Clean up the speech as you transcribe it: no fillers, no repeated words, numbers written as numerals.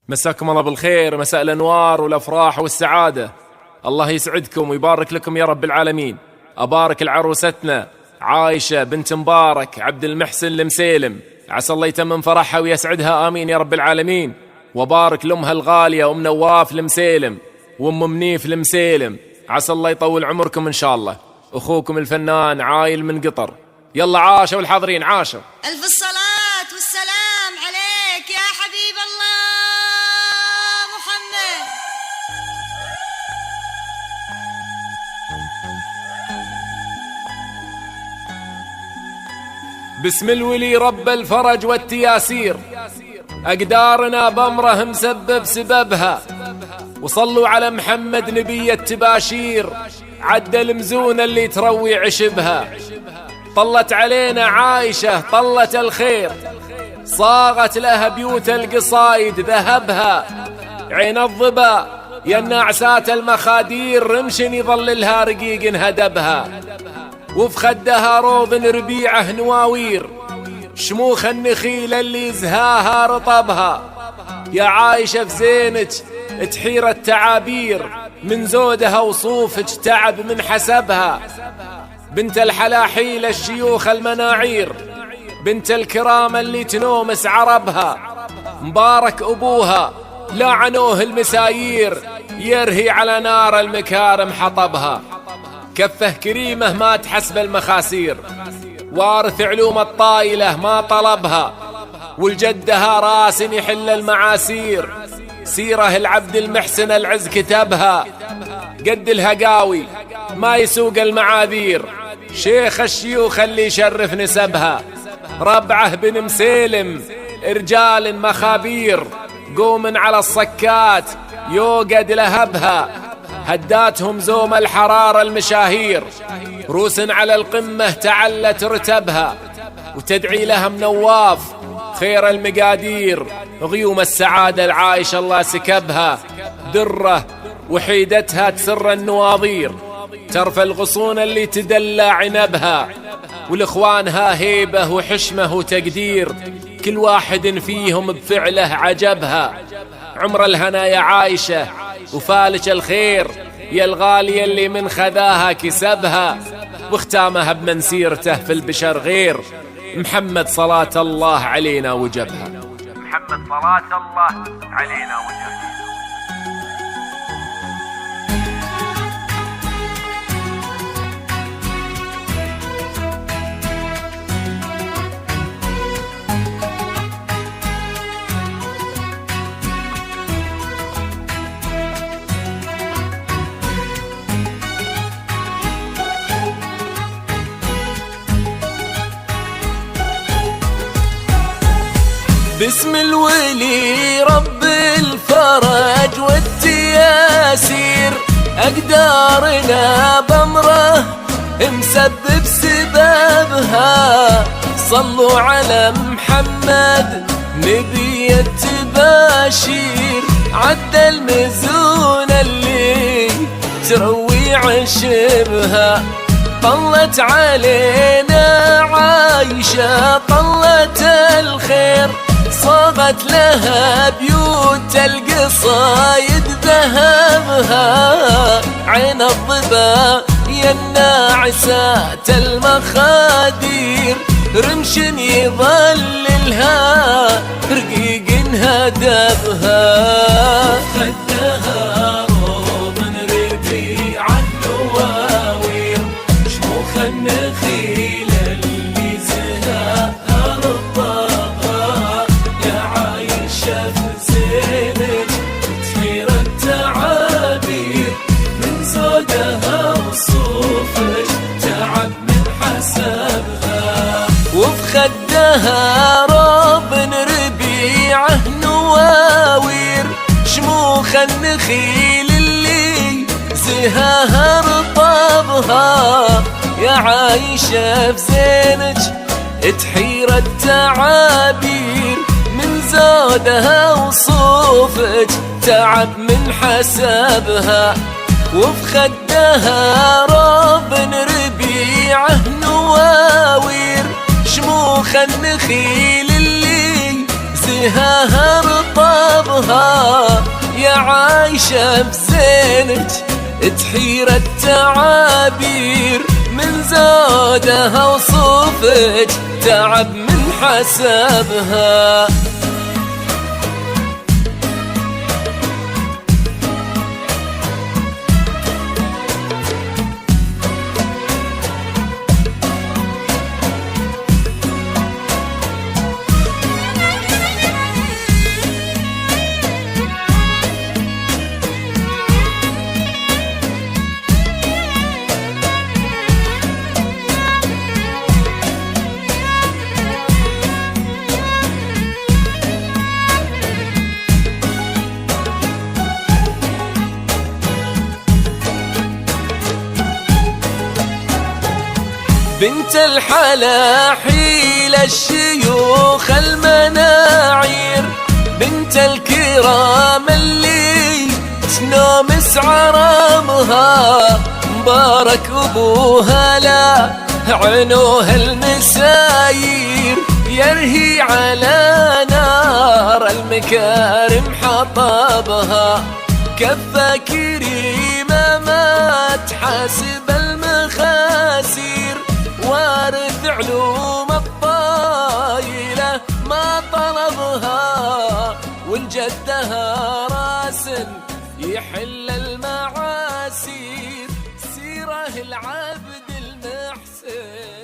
مساكم الله بالخير، مساء الأنوار والأفراح والسعادة. الله يسعدكم ويبارك لكم يا رب العالمين. أبارك لعروستنا عايشة بنت مبارك عبد المحسن المسيلم، عسى الله يتمم فرحها ويسعدها آمين يا رب العالمين. وبارك لأمها الغالية أم نواف المسيلم وأم منيف المسيلم، عسى الله يطول عمركم إن شاء الله. أخوكم الفنان عايل من قطر. يلا عاشوا والحاضرين عاشوا. ألف الصلاة والسلام عليك يا حبيب الله محمد. بسم الولي رب الفرج والتياسير، أقدارنا بأمره مسبب سببها، وصلوا على محمد نبي التباشير، عد المزونة اللي تروي عشبها. طلت علينا عايشة طلت الخير، صاغت لها بيوت القصايد ذهبها. عين الظبا يا النعسات المخادير، رمش يظللها رقيق هدبها. وفي خدها روض ربيعه نواوير، شموخ النخيل اللي زهاها رطبها. يا عايشة في زينك تحير التعابير، من زودها وصوفك تعب من حسبها. بنت الحلاحيل الشيوخ المناعير، بنت الكرام اللي تنومس عربها. مبارك أبوها لعنوه المسايير، يرهي على نار المكارم حطبها. كفه كريمه ما تحسب المخاسير، وارث علوم الطايلة ما طلبها. والجدها راس يحل المعاسير، سيره العبد المحسن العز كتبها. قد الهقاوي ما يسوق المعاذير، شيخ الشيوخ اللي يشرف نسبها. ربعه بن مسيلم رجال مخابير، قوم على الصكات يوقد لهبها. هداتهم زوم الحرارة المشاهير، روس على القمة تعلت رتبها. وتدعي لها منواف خير المقادير، غيوم السعادة العايشة الله سكبها. درة وحيدتها تسر النواظير، ترفى الغصون اللي تدلى عنبها. والإخوانها هيبة وحشمة وتقدير، كل واحد فيهم بفعله عجبها. عمر الهنا يا عايشة وفالك الخير، يا الغالية اللي من خذاها كسبها. واختامها بمنسيرته في البشر غير، محمد صلاة الله علينا وجبها. محمد صلاة الله علينا وجبها. بسم الولي رب الفرج والتياسير، أقدارنا بأمره مسبب سببها. صلوا على محمد نبي التباشير، عد المزون اللي تروي عشبها. طلت علينا عايشة طلت الخير، صاغت لها بيوت القصايد ذهبها. عين الظبا يا الناعسات المخادير، رمش يظللها رقيق هدبها. خدها روض ربيع النواوير، شموخ النخيل اللي زهاها رطبها. يا عايشة في زينك تحير التعابير، من زودها وصوفك تعب من حسبها. وفي خدها روض ربيعه نواوير، شموخ النخيل اللي زهاها رطبها. يا عايشة في زينك تحير التعابير، من زودها وصوفك تعب من حسبها. وفي خدها روض ربيعه نواوير، شموخ النخيل اللي زهاها رطبها. عايشة بزينك تحير التعابير، من زودها وصوفك تعب من حسبها. بنت الحلاحيل الشيوخ المناعير، بنت الكرام اللي تنومس عرامها، مبارك أبوها لا عنوها المساير، يرهي على نار المكارم حطبها، كفة كريمة ما تحاسب المخاسير، وارث علوم الطايلة ما طلبها، والجدها راس يحل المعاسير، سيره العبد المحسن.